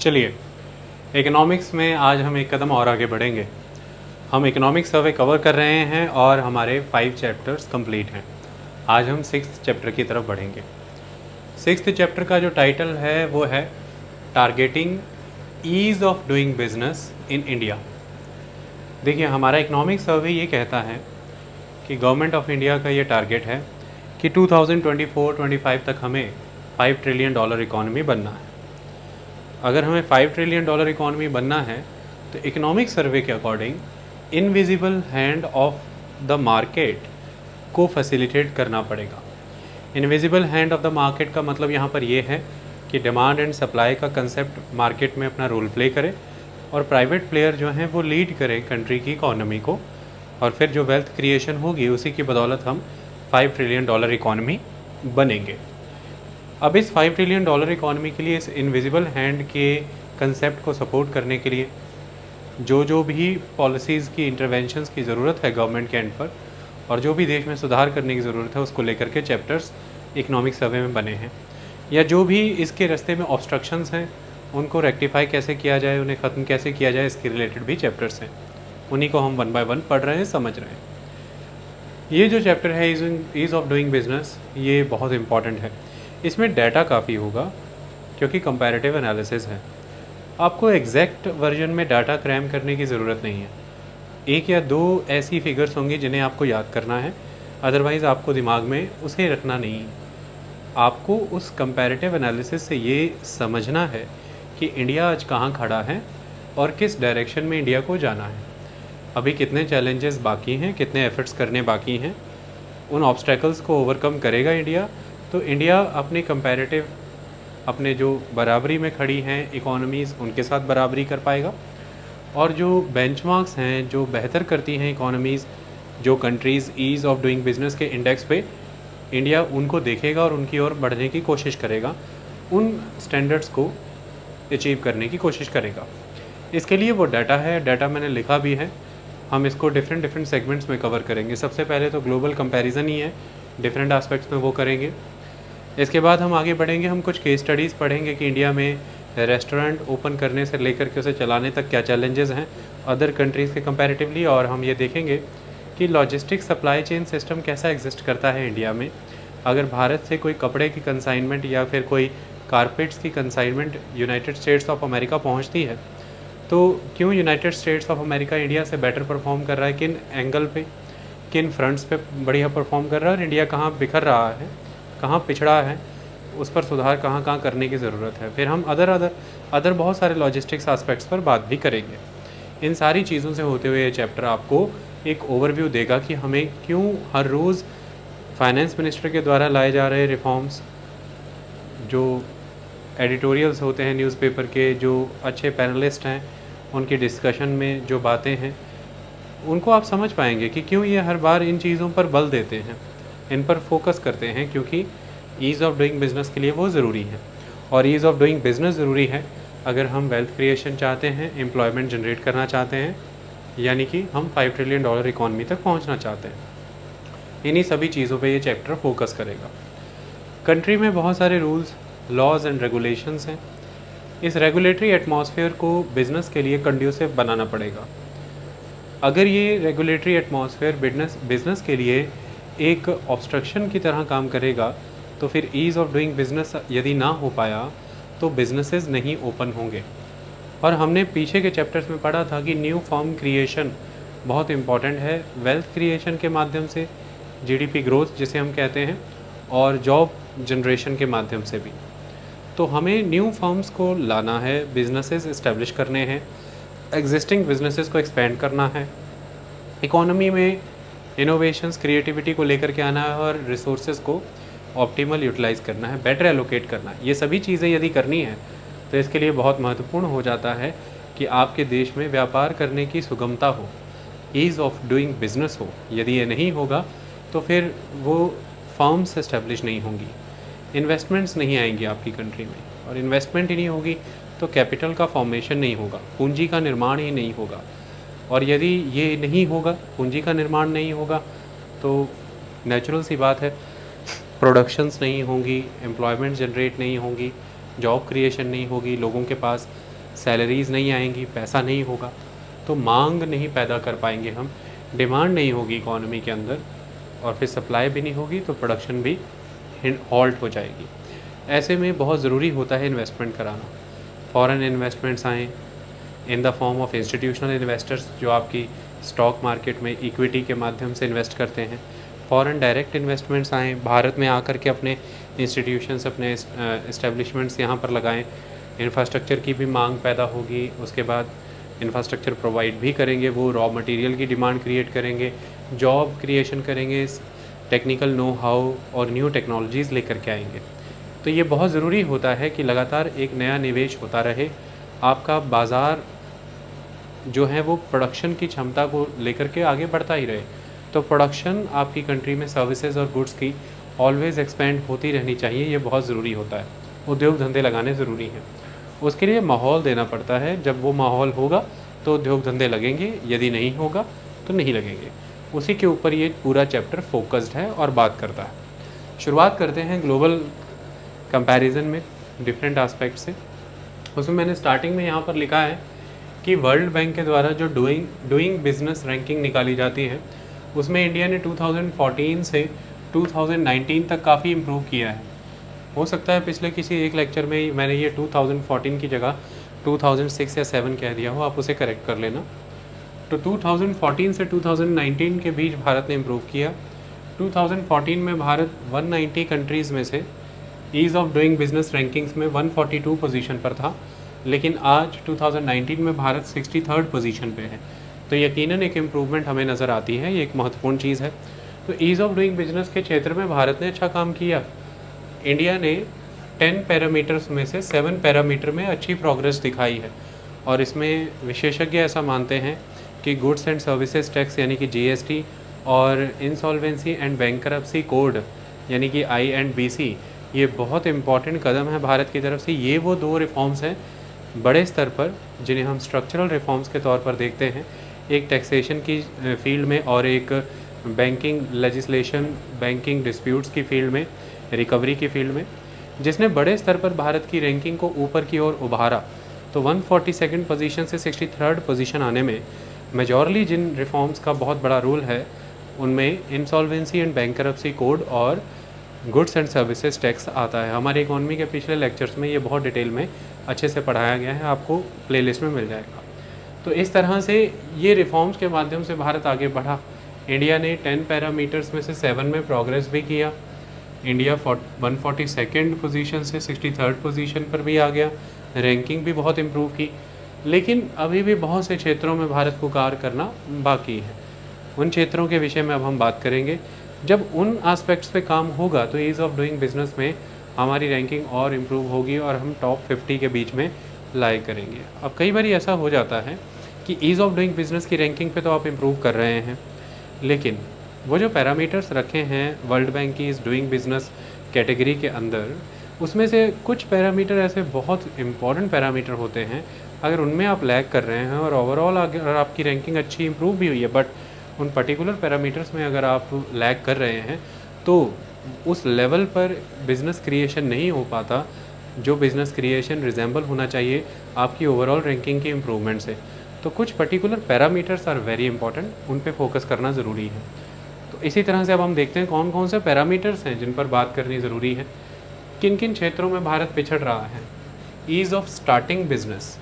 चलिए, इकोनॉमिक्स में आज हम एक कदम और आगे बढ़ेंगे। हम इकोनॉमिक सर्वे कवर कर रहे हैं और हमारे 5 चैप्टर्स कंप्लीट हैं। आज हम 6th चैप्टर की तरफ बढ़ेंगे। 6th चैप्टर का जो टाइटल है वो है targeting ease of doing business in India. देखिए, हमारा इकोनॉमिक सर्वे ये कहता है कि गवर्नमेंट ऑफ इंडिया का ये टारगेट है कि 2024-25 तक हमें $5 ट्रिलियन इकॉनमी बनना है। अगर हमें $5 ट्रिलियन इकॉनमी बनना है तो इकोनॉमिक सर्वे के according invisible hand of the market को फैसिलिटेट करना पड़ेगा। Invisible hand of the market का मतलब यहाँ पर ये है कि डिमांड एंड सप्लाई का कंसेप्ट मार्केट में अपना रोल प्ले करे और प्राइवेट प्लेयर जो हैं वो लीड करें कंट्री की इकॉनमी को, और फिर जो वेल्थ क्रिएशन होगी उसी की बदौलत हम $5 ट्रिलियन इकॉनमी बनेंगे। अब इस $5 ट्रिलियन इकॉनमी के लिए, इस इनविजिबल हैंड के कंसेप्ट को सपोर्ट करने के लिए जो भी पॉलिसीज़ की इंटरवेंशंस की ज़रूरत है गवर्नमेंट के एंड पर, और जो भी देश में सुधार करने की ज़रूरत है उसको लेकर के चैप्टर्स इकोनॉमिक सर्वे में बने हैं। या जो भी इसके रास्ते में ऑब्स्ट्रक्शंस हैं उनको रेक्टिफाई कैसे किया जाए, उन्हें ख़त्म कैसे किया जाए, इसके रिलेटेड भी चैप्टर्स हैं। उन्हीं को हम 1 बाय 1 पढ़ रहे हैं, समझ रहे हैं। ये जो चैप्टर है ईज़ ऑफ डूइंग बिजनेस, ये बहुत इंपॉर्टेंट है। इसमें डाटा काफ़ी होगा क्योंकि कंपैरेटिव एनालिसिस है। आपको एग्जैक्ट वर्जन में डाटा क्रैम करने की ज़रूरत नहीं है। 1 या 2 ऐसी फिगर्स होंगी जिन्हें आपको याद करना है, अदरवाइज़ आपको दिमाग में उसे रखना नहीं है। आपको उस कंपैरेटिव एनालिसिस से ये समझना है कि इंडिया आज कहाँ खड़ा है और किस डायरेक्शन में इंडिया को जाना है। अभी कितने चैलेंजेस बाकी हैं, कितने एफर्ट्स करने बाकी हैं, उन ऑब्स्टेकल्स को ओवरकम करेगा इंडिया, तो इंडिया अपने कंपैरेटिव, अपने जो बराबरी में खड़ी हैं इकोनॉमीज़, उनके साथ बराबरी कर पाएगा। और जो बेंचमार्क्स हैं, जो बेहतर करती हैं इकोनॉमीज़, जो countries ease of doing business के इंडेक्स पे, इंडिया उनको देखेगा और उनकी ओर बढ़ने की कोशिश करेगा, उन स्टैंडर्ड्स को अचीव करने की कोशिश करेगा। इसके लिए वो डाटा है, डाटा मैंने लिखा भी है। हम इसको डिफरेंट सेगमेंट्स में कवर करेंगे। सबसे पहले तो ग्लोबल कंपैरिजन ही है, डिफरेंट एस्पेक्ट्स में वो करेंगे। इसके बाद हम आगे बढ़ेंगे, हम कुछ केस स्टडीज़ पढ़ेंगे कि इंडिया में रेस्टोरेंट ओपन करने से लेकर के उसे चलाने तक क्या चैलेंजेस हैं अदर कंट्रीज़ के कंपैरेटिवली। और हम ये देखेंगे कि लॉजिस्टिक सप्लाई चेन सिस्टम कैसा एग्जिस्ट करता है इंडिया में। अगर भारत से कोई कपड़े की कंसाइनमेंट या फिर कोई कारपेट्स की consignment United states of America पहुंचती है, तो क्यों United states of America India से बेटर परफॉर्म कर रहा है, किन एंगल पे, किन फ्रंट्स पे बढ़िया परफॉर्म कर रहा है, और इंडिया कहाँ बिखर रहा है, कहाँ पिछड़ा है, उस पर सुधार कहाँ करने की ज़रूरत है। फिर हम अदर बहुत सारे लॉजिस्टिक्स एस्पेक्ट्स पर बात भी करेंगे। इन सारी चीज़ों से होते हुए ये चैप्टर आपको एक ओवरव्यू देगा कि हमें क्यों हर रोज़ फाइनेंस मिनिस्टर के द्वारा लाए जा रहे रिफॉर्म्स, जो एडिटोरियल्स होते हैं न्यूज़पेपर के, जो अच्छे पैनलिस्ट हैं उनकी डिस्कशन में जो बातें हैं, उनको आप समझ पाएंगे कि क्यों ये हर बार इन चीज़ों पर बल देते हैं, इन पर फोकस करते हैं, क्योंकि ईज़ ऑफ डूइंग बिज़नेस के लिए वो ज़रूरी है। और ईज़ ऑफ डूइंग बिज़नेस ज़रूरी है अगर हम वेल्थ क्रिएशन चाहते हैं, एम्प्लॉयमेंट जनरेट करना चाहते हैं, यानी कि हम $5 ट्रिलियन इकॉनमी तक पहुंचना चाहते हैं। इन्हीं सभी चीज़ों पे ये चैप्टर फोकस करेगा। कंट्री में बहुत सारे रूल्स, लॉज एंड रेगुलेशंस हैं। इस रेगुलेटरी एटमॉस्फेयर को बिज़नेस के लिए कंड्यूसिव बनाना पड़ेगा। अगर ये रेगुलेटरी एटमॉस्फेयर बिज़नेस के लिए एक ऑब्स्ट्रक्शन की तरह काम करेगा तो फिर ईज़ ऑफ डूइंग बिज़नेस यदि ना हो पाया तो बिज़नेसेस नहीं ओपन होंगे। और हमने पीछे के चैप्टर्स में पढ़ा था कि न्यू फॉर्म क्रिएशन बहुत इम्पॉर्टेंट है, वेल्थ क्रिएशन के माध्यम से, जीडीपी ग्रोथ जिसे हम कहते हैं, और जॉब जनरेशन के माध्यम से भी। तो हमें न्यू फॉर्म्स को लाना है, बिजनेसेस इस्टेब्लिश करने हैं, एग्जिस्टिंग बिजनेसेस को एक्सपेंड करना है, इकोनॉमी में इनोवेशंस, क्रिएटिविटी को लेकर के आना है, और रिसोर्सेज को ऑप्टिमल यूटिलाइज़ करना है, बेटर एलोकेट करना है। ये सभी चीज़ें यदि करनी है तो इसके लिए बहुत महत्वपूर्ण हो जाता है कि आपके देश में व्यापार करने की सुगमता हो, ईज़ ऑफ डूइंग बिजनेस हो। यदि ये नहीं होगा तो फिर वो फर्म्स इस्टेब्लिश नहीं होंगी, इन्वेस्टमेंट्स नहीं आएंगी आपकी कंट्री में, और इन्वेस्टमेंट ही नहीं होगी तो कैपिटल का फॉर्मेशन नहीं होगा, पूंजी का निर्माण ही नहीं होगा। और यदि ये नहीं होगा, पूंजी का निर्माण नहीं होगा, तो नेचुरल सी बात है प्रोडक्शंस नहीं होंगी, एम्प्लॉयमेंट जनरेट नहीं होंगी, जॉब क्रिएशन नहीं होगी, लोगों के पास सैलरीज़ नहीं आएंगी, पैसा नहीं होगा, तो मांग नहीं पैदा कर पाएंगे हम, डिमांड नहीं होगी इकॉनमी के अंदर, और फिर सप्लाई भी नहीं होगी तो प्रोडक्शन भी हॉल्ट हो जाएगी। ऐसे में बहुत ज़रूरी होता है इन्वेस्टमेंट कराना। फॉरेन इन्वेस्टमेंट्स आएँ in the form of institutional investors, जो आपकी स्टॉक मार्केट में इक्विटी के माध्यम से इन्वेस्ट करते हैं। फॉरेन डायरेक्ट इन्वेस्टमेंट्स आएँ, भारत में आकर के अपने इंस्टीट्यूशंस, अपने इस्टेब्लिशमेंट्स यहाँ पर लगाएं। इंफ्रास्ट्रक्चर की भी मांग पैदा होगी, उसके बाद इंफ्रास्ट्रक्चर प्रोवाइड भी करेंगे, वो रॉ मटेरियल की डिमांड क्रिएट करेंगे, जॉब क्रिएशन करेंगे, टेक्निकल नो हाउ और न्यू टेक्नोलॉजीज़ लेकर के आएंगे। तो ये बहुत ज़रूरी होता है कि लगातार एक नया निवेश होता रहे, आपका बाज़ार जो है वो प्रोडक्शन की क्षमता को लेकर के आगे बढ़ता ही रहे। तो प्रोडक्शन आपकी कंट्री में सर्विसेज और गुड्स की ऑलवेज़ एक्सपेंड होती रहनी चाहिए, ये बहुत ज़रूरी होता है। उद्योग धंधे लगाने ज़रूरी हैं, उसके लिए माहौल देना पड़ता है। जब वो माहौल होगा तो उद्योग धंधे लगेंगे, यदि नहीं होगा तो नहीं लगेंगे। उसी के ऊपर ये पूरा चैप्टर फोकस्ड है और बात करता है। शुरुआत करते हैं ग्लोबल कंपैरिजन में डिफरेंट एस्पेक्ट से। उसमें मैंने स्टार्टिंग में यहाँ पर लिखा है कि वर्ल्ड बैंक के द्वारा जो डूइंग बिजनेस रैंकिंग निकाली जाती है, उसमें इंडिया ने 2014 से 2019 तक काफ़ी इम्प्रूव किया है। हो सकता है पिछले किसी एक लेक्चर में मैंने ये 2014 की जगह 2006 या 7 कह दिया हो, आप उसे करेक्ट कर लेना। तो 2014 से 2019 के बीच भारत ने इम्प्रूव किया। 2014 में भारत 190 कंट्रीज़ में से ease of doing business rankings में 142 पोजीशन पर था, लेकिन आज 2019 में भारत 63rd पोजीशन पे है। तो यकीनन एक इम्प्रूवमेंट हमें नज़र आती है, ये एक महत्वपूर्ण चीज़ है। तो ईज़ ऑफ डूइंग बिजनेस के क्षेत्र में भारत ने अच्छा काम किया। इंडिया ने 10 पैरामीटर्स में से 7 पैरामीटर में अच्छी प्रोग्रेस दिखाई है, और इसमें विशेषज्ञ ऐसा मानते हैं कि गुड्स एंड सर्विसेज टैक्स यानी कि GST और इंसॉल्वेंसी एंड बैंकरप्सी कोड यानी कि INBC, ये बहुत इम्पॉर्टेंट कदम है भारत की तरफ से। ये वो 2 रिफॉर्म्स हैं बड़े स्तर पर जिन्हें हम स्ट्रक्चरल रिफॉर्म्स के तौर पर देखते हैं, एक टैक्सेशन की फील्ड में और एक बैंकिंग लेजिस्लेशन, बैंकिंग डिस्प्यूट्स की फील्ड में, रिकवरी की फील्ड में, जिसने बड़े स्तर पर भारत की रैंकिंग को ऊपर की ओर उभारा। तो 142nd पोजीशन से 63rd पोजीशन आने में मेजॉरली जिन रिफॉर्म्स का बहुत बड़ा रोल है, उनमें इंसॉल्वेंसी एंड बैंकरप्सी कोड और गुड्स एंड सर्विसेज टैक्स आता है। हमारे इकोनॉमी के पिछले लेक्चर्स में ये बहुत डिटेल में अच्छे से पढ़ाया गया है, आपको प्लेलिस्ट में मिल जाएगा। तो इस तरह से ये रिफॉर्म्स के माध्यम से भारत आगे बढ़ा। इंडिया ने 10 पैरामीटर्स में से 7 में प्रोग्रेस भी किया। इंडिया 142nd पोजीशन से 63rd पोजीशन पर भी आ गया, रैंकिंग भी बहुत इम्प्रूव की। लेकिन अभी भी बहुत से क्षेत्रों में भारत को कार्य करना बाकी है। उन क्षेत्रों के विषय में अब हम बात करेंगे। जब उन एस्पेक्ट्स पे काम होगा तो ईज़ ऑफ डूइंग बिजनेस में हमारी रैंकिंग और इम्प्रूव होगी और हम टॉप 50 के बीच में लाई करेंगे। अब कई बार ऐसा हो जाता है कि ईज़ ऑफ डूइंग बिजनेस की रैंकिंग पे तो आप इम्प्रूव कर रहे हैं, लेकिन वो जो पैरामीटर्स रखे हैं वर्ल्ड बैंक की इस डूइंग बिजनेस कैटेगरी के अंदर, उसमें से कुछ पैरामीटर ऐसे बहुत इंपॉर्टेंट पैरामीटर होते हैं, अगर उनमें आप लैग कर रहे हैं और ओवरऑल अगर आपकी रैंकिंग अच्छी इम्प्रूव भी हुई है, बट उन पर्टिकुलर पैरामीटर्स में अगर आप लैग कर रहे हैं तो उस लेवल पर बिज़नेस क्रिएशन नहीं हो पाता जो बिज़नेस क्रिएशन रिजेंबल होना चाहिए आपकी ओवरऑल रैंकिंग की इम्प्रूवमेंट से। तो कुछ particular parameters are very important, उन पे फोकस करना ज़रूरी है। तो इसी तरह से अब हम देखते हैं कौन कौन से पैरामीटर्स हैं जिन पर बात करनी ज़रूरी है, किन किन क्षेत्रों में भारत पिछड़ रहा है। Ease of starting business,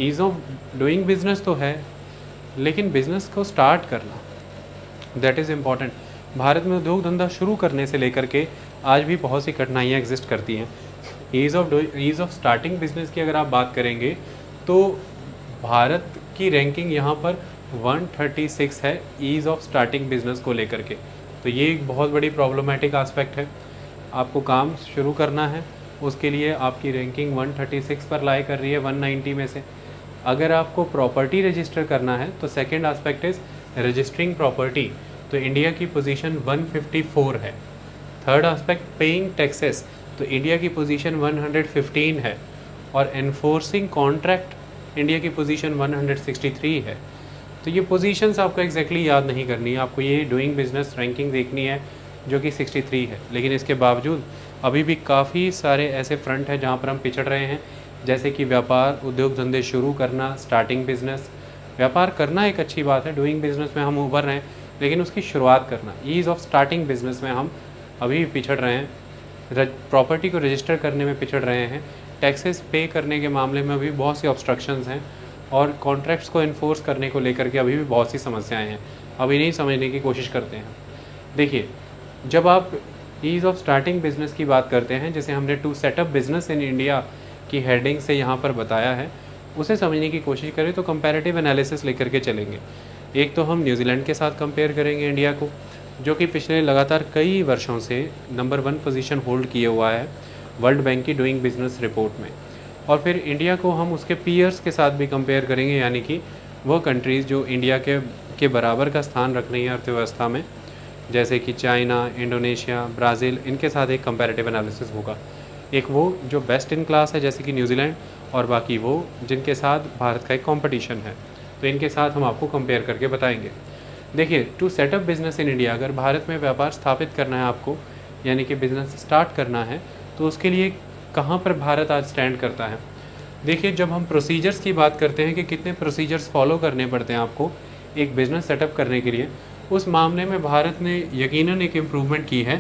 ease of doing business तो है, लेकिन बिज़नेस को स्टार्ट करना दैट इज़ इम्पॉर्टेंट। भारत में उद्योग धंधा शुरू करने से लेकर के आज भी बहुत सी कठिनाइयाँ एग्जिस्ट करती हैं। ईज़ ऑफ स्टार्टिंग बिजनेस की अगर आप बात करेंगे तो भारत की रैंकिंग यहाँ पर 136 है ईज़ ऑफ स्टार्टिंग बिजनेस को लेकर के। तो ये एक बहुत बड़ी प्रॉब्लमेटिक एस्पेक्ट है। आपको काम शुरू करना है, उसके लिए आपकी रैंकिंग 136 पर लाई कर रही है 190 में से। अगर आपको प्रॉपर्टी रजिस्टर करना है तो second aspect is registering property, तो इंडिया की पोजीशन 154 है। थर्ड एस्पेक्ट पेइंग टैक्सेस, तो इंडिया की पोजीशन 115 है, और एनफोर्सिंग कॉन्ट्रैक्ट इंडिया की पोजीशन 163 है। तो ये पोजीशंस आपको एग्जैक्टली याद नहीं करनी है, आपको ये डूइंग बिजनेस रैंकिंग देखनी है जो कि 63 है। लेकिन इसके बावजूद अभी भी काफ़ी सारे ऐसे फ्रंट हैं जहाँ पर हम पिछड़ रहे हैं। जैसे कि व्यापार, उद्योग धंधे शुरू करना, स्टार्टिंग बिजनेस। व्यापार करना एक अच्छी बात है, डूइंग बिजनेस में हम उभर रहे हैं, लेकिन उसकी शुरुआत करना, ईज़ ऑफ स्टार्टिंग बिजनेस में हम अभी भी पिछड़ रहे हैं। प्रॉपर्टी को रजिस्टर करने में पिछड़ रहे हैं, टैक्सेस पे करने के मामले में अभी बहुत सी ऑब्स्ट्रक्शंस हैं, और कॉन्ट्रैक्ट्स को इन्फोर्स करने को लेकर के अभी भी बहुत सी समस्याएं हैं, अभी नहीं समझने की कोशिश करते हैं। देखिए, जब आप ईज़ ऑफ स्टार्टिंग बिजनेस की बात करते हैं, जैसे हमने to set up business in India की हेडिंग से यहाँ पर बताया है, उसे समझने की कोशिश करें तो कंपैरेटिव एनालिसिस लेकर के चलेंगे। एक तो हम न्यूजीलैंड के साथ कंपेयर करेंगे इंडिया को, जो कि पिछले लगातार कई वर्षों से नंबर 1 पोजीशन होल्ड किए हुआ है वर्ल्ड बैंक की डूइंग बिजनेस रिपोर्ट में। और फिर इंडिया को हम उसके पीयर्स के साथ भी कंपेयर करेंगे, यानी कि वह कंट्रीज़ जो इंडिया के बराबर का स्थान रख रही हैं अर्थव्यवस्था में, जैसे कि चाइना, इंडोनेशिया, ब्राज़ील, इनके साथ एक कंपैरेटिव एनालिसिस होगा। एक वो जो बेस्ट इन क्लास है जैसे कि न्यूजीलैंड, और बाकी वो जिनके साथ भारत का एक कंपटीशन है, तो इनके साथ हम आपको कंपेयर करके बताएंगे। देखिए, to set up business in India, अगर भारत में व्यापार स्थापित करना है आपको, यानी कि बिज़नेस स्टार्ट करना है, तो उसके लिए कहाँ पर भारत आज स्टैंड करता है। देखिए, जब हम प्रोसीजर्स की बात करते हैं कि कितने प्रोसीजर्स फॉलो करने पड़ते हैं आपको एक बिज़नेस सेटअप करने के लिए, उस मामले में भारत ने यकीनन एक इम्प्रूवमेंट की है।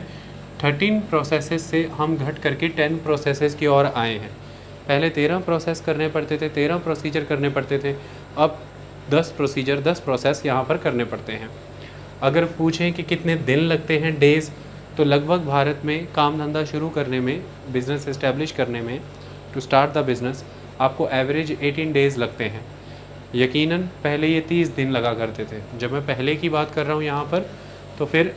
13 प्रोसेसेस से हम घट करके 10 प्रोसेसेस की ओर आए हैं। पहले 13 प्रोसेस करने पड़ते थे, 13 प्रोसीजर करने पड़ते थे, अब 10 प्रोसीजर, 10 प्रोसेस यहाँ पर करने पड़ते हैं। अगर पूछें कि कितने दिन लगते हैं, डेज़, तो लगभग भारत में काम धंधा शुरू करने में, बिज़नेस इस्टेब्लिश करने में, टू स्टार्ट द बिज़नेस, आपको एवरेज 18 डेज़ लगते हैं। यकीनन पहले ये 30 दिन लगा करते थे। जब मैं पहले की बात कर रहा हूँ यहाँ पर, तो फिर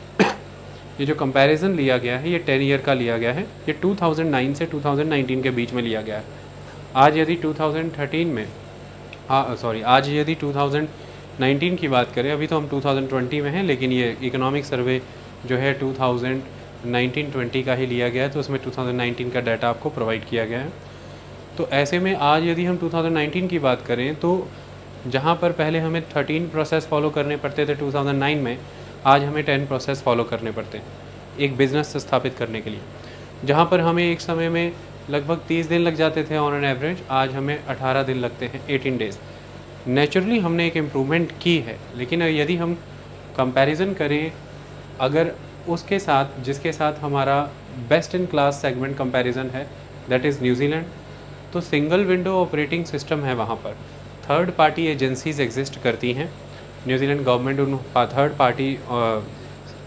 ये जो कंपैरिजन लिया गया है ये 10 ईयर का लिया गया है, ये 2009 से 2019 के बीच में लिया गया है। आज यदि 2013 में आज यदि 2019 की बात करें, अभी तो हम 2020 में हैं, लेकिन ये इकोनॉमिक सर्वे जो है 2019-20 का ही लिया गया है, तो उसमें 2019 का डाटा आपको प्रोवाइड किया गया है। तो ऐसे में आज यदि हम 2019 की बात करें, तो जहाँ पर पहले हमें 13 प्रोसेस फॉलो करने पड़ते थे 2009 में, आज हमें 10 प्रोसेस फॉलो करने पड़ते हैं एक बिज़नेस स्थापित करने के लिए। जहाँ पर हमें एक समय में लगभग 30 दिन लग जाते थे ऑन एन एवरेज, आज हमें 18 दिन लगते हैं, 18 डेज़। नेचुरली हमने एक इम्प्रूवमेंट की है, लेकिन यदि हम कंपैरिजन करें अगर उसके साथ जिसके साथ हमारा best in class segment comparison है, दैट इज़ न्यूजीलैंड, तो सिंगल विंडो ऑपरेटिंग सिस्टम है वहाँ पर। थर्ड पार्टी एजेंसीज़ एग्जिस्ट करती हैं। न्यूजीलैंड गवर्नमेंट उन थर्ड पार्टी